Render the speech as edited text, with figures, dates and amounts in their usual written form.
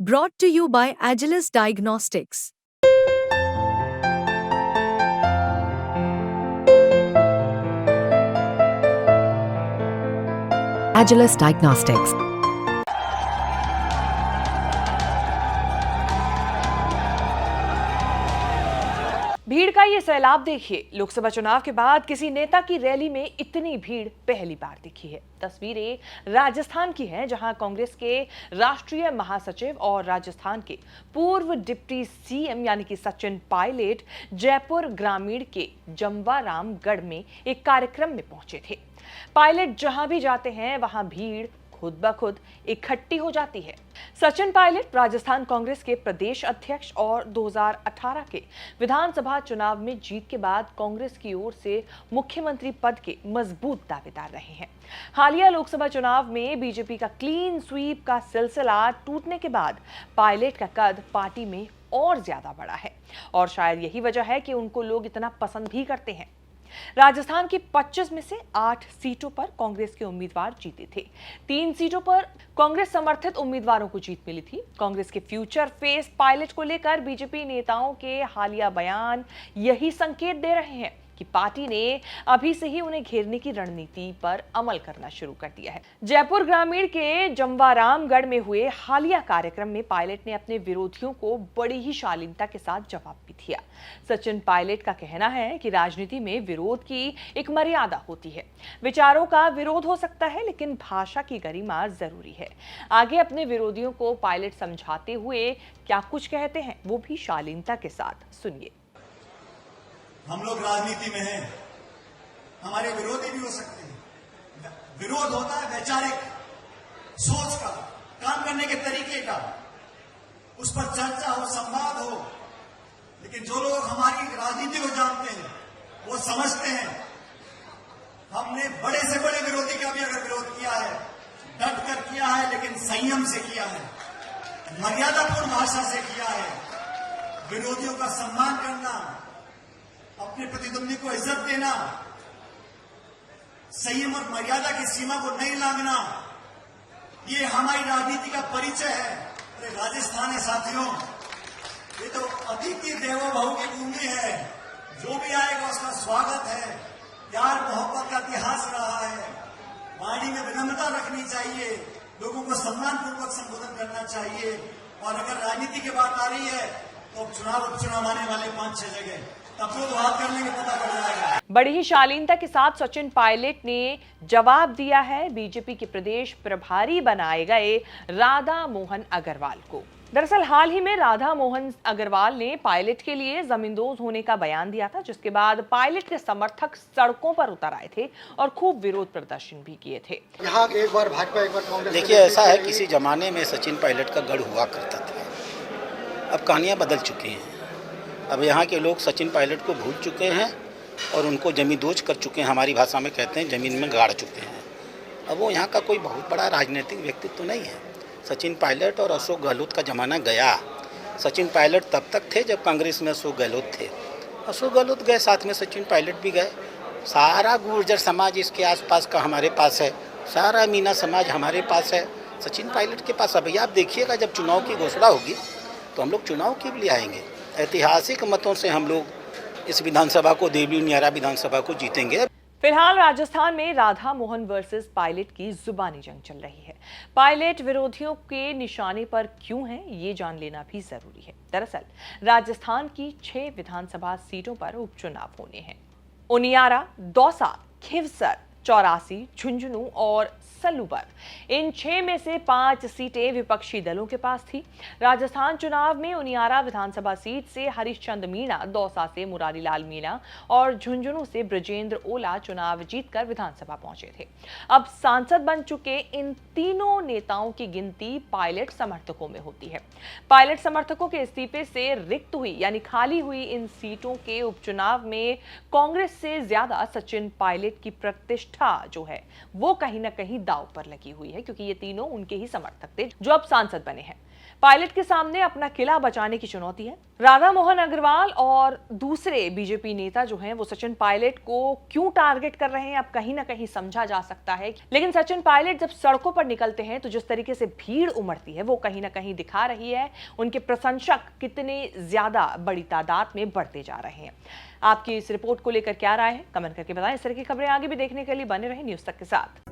Brought to you by Agilus Diagnostics. Agilus Diagnostics. भीड़ का ये सैलाब देखिए। लोकसभा चुनाव के बाद किसी नेता की रैली में इतनी भीड़ पहली बार दिखी है। तस्वीरें राजस्थान की हैं, जहां कांग्रेस के राष्ट्रीय महासचिव और राजस्थान के पूर्व डिप्टी सीएम यानी कि सचिन पायलट जयपुर ग्रामीण के जमवारामगढ़ में एक कार्यक्रम में पहुंचे थे। पायलट जहां भी जाते हैं वहां भीड़ खुद ब खुद इकट्ठी हो जाती है। सचिन पायलट राजस्थान कांग्रेस के प्रदेश अध्यक्ष और 2018 के विधानसभा चुनाव में जीत के बाद कांग्रेस की ओर से मुख्यमंत्री पद के मजबूत दावेदार रहे हैं। हालिया लोकसभा चुनाव में बीजेपी का क्लीन स्वीप का सिलसिला टूटने के बाद पायलट का कद पार्टी में और ज्यादा बढ़ा है और शायद यही वजह है कि उनको लोग इतना पसंद भी करते हैं। राजस्थान की 25 में से 8 सीटों पर कांग्रेस के उम्मीदवार जीते थे। 3 सीटों पर कांग्रेस समर्थित उम्मीदवारों को जीत मिली थी। कांग्रेस के फ्यूचर फेस पायलट को लेकर बीजेपी नेताओं के हालिया बयान यही संकेत दे रहे हैं कि पार्टी ने अभी से ही उन्हें घेरने की रणनीति पर अमल करना शुरू कर दिया है। जयपुर ग्रामीण के जमवारामगढ़ में हुए हालिया कार्यक्रम में पायलट ने अपने विरोधियों को बड़ी ही शालीनता के साथ जवाब भी दिया। सचिन पायलट का कहना है कि राजनीति में विरोध की एक मर्यादा होती है। विचारों का विरोध हो सकता है, लेकिन भाषा की गरिमा जरूरी है। आगे अपने विरोधियों को पायलट समझाते हुए क्या कुछ कहते हैं, वो भी शालीनता के साथ सुनिए। हम लोग राजनीति में हैं, हमारे विरोधी भी हो सकते हैं। विरोध होता है वैचारिक सोच का, काम करने के तरीके का, उस पर चर्चा हो, संवाद हो। लेकिन जो लोग हमारी राजनीति को जानते हैं वो समझते हैं हमने बड़े से बड़े विरोधी का भी अगर विरोध किया है, डट कर किया है, लेकिन संयम से किया है, मर्यादापूर्ण भाषा से किया है। विरोधियों का सम्मान करना, अपने प्रतिद्वंदी को इज्जत देना, संयम और मर्यादा की सीमा को नहीं लांघना, ये हमारी राजनीति का परिचय है। अरे राजस्थान है साथियों, ये तो अतिथि देवो भव की भूमि है। जो भी आएगा उसका स्वागत है। प्यार मोहब्बत का इतिहास रहा है। वाणी में विनम्रता रखनी चाहिए, लोगों को सम्मानपूर्वक संबोधन करना चाहिए। और अगर राजनीति की बात आ रही है तो उपचुनाव आने वाले 5-6 जगह बड़ी ही शालीनता के साथ सचिन पायलट ने जवाब दिया है बीजेपी के प्रदेश प्रभारी बनाए गए राधा मोहन अग्रवाल को। दरअसल हाल ही में राधा मोहन अग्रवाल ने पायलट के लिए जमींदोज होने का बयान दिया था, जिसके बाद पायलट के समर्थक सड़कों पर उतर आए थे और खूब विरोध प्रदर्शन भी किए थे। यहाँ एक बार भाजपा एक बार कांग्रेस। देखिए, ऐसा है, किसी जमाने में सचिन पायलट का गढ़ हुआ करता था। अब कहानियां बदल चुकी हैं। अब यहाँ के लोग सचिन पायलट को भूल चुके हैं और उनको जमींदोज कर चुके हैं। हमारी भाषा में कहते हैं ज़मीन में गाड़ चुके हैं। अब वो यहाँ का कोई बहुत बड़ा राजनीतिक व्यक्तित्व तो नहीं है। सचिन पायलट और अशोक गहलोत का ज़माना गया। सचिन पायलट तब तक थे जब कांग्रेस में अशोक गहलोत थे। अशोक गहलोत गए, साथ में सचिन पायलट भी गए। सारा गुर्जर समाज इसके आसपास का हमारे पास है, सारा मीना समाज हमारे पास है, सचिन पायलट के पास। अभी आप देखिएगा, जब चुनाव की घोषणा होगी तो हम लोग चुनाव के लिए आएंगे। ऐतिहासिक मतों से हम लोग इस विधानसभा को, देवली न्यारा विधानसभा को जीतेंगे। फिलहाल राजस्थान में राधा मोहन वर्सेस पायलट की जुबानी जंग चल रही है। पायलट विरोधियों के निशाने पर क्यों है, ये जान लेना भी जरूरी है। दरअसल राजस्थान की 6 विधानसभा सीटों पर उपचुनाव होने हैं। उनियारा, दौसा, खिवसर, चौरासी, झुंझुनू और सलूबर, इन 6 में से 5 सीटें विपक्षी दलों के पास थी। राजस्थान चुनाव में उनियारा विधानसभा सीट से हरिश्चंद्र मीणा, दौसा से मुरारीलाल मीणा और झुंझुनू से ब्रजेंद्र ओला चुनाव जीतकर विधानसभा पहुंचे थे। अब सांसद बन चुके इन तीनों नेताओं की गिनती पायलट समर्थकों में होती है। पायलट समर्थकों के इस्तीफे से रिक्त हुई यानी खाली हुई इन सीटों के उपचुनाव में कांग्रेस से ज्यादा सचिन पायलट की प्रतिष्ठा जो है वो कहीं ना कहीं दांव पर लगी हुई है, क्योंकि ये तीनों उनके ही समर्थक थे जो अब सांसद बने हैं। पायलट के सामने अपना किला बचाने की चुनौती है। राधा मोहन अग्रवाल और दूसरे बीजेपी नेता जो हैं वो सचिन पायलट को क्यों टारगेट कर रहे हैं, अब कहीं ना कहीं समझा जा सकता है। लेकिन सचिन पायलट जब सड़कों पर निकलते हैं तो जिस तरीके से भीड़ उमड़ती है वो कहीं ना कहीं दिखा रही है उनके प्रशंसक कितने ज्यादा बड़ी तादाद में बढ़ते जा रहे हैं। आपकी इस रिपोर्ट को लेकर क्या राय है, कमेंट करके बताएं। इस तरह की खबरें आगे भी देखने के लिए बने रहे न्यूज़ तक के साथ।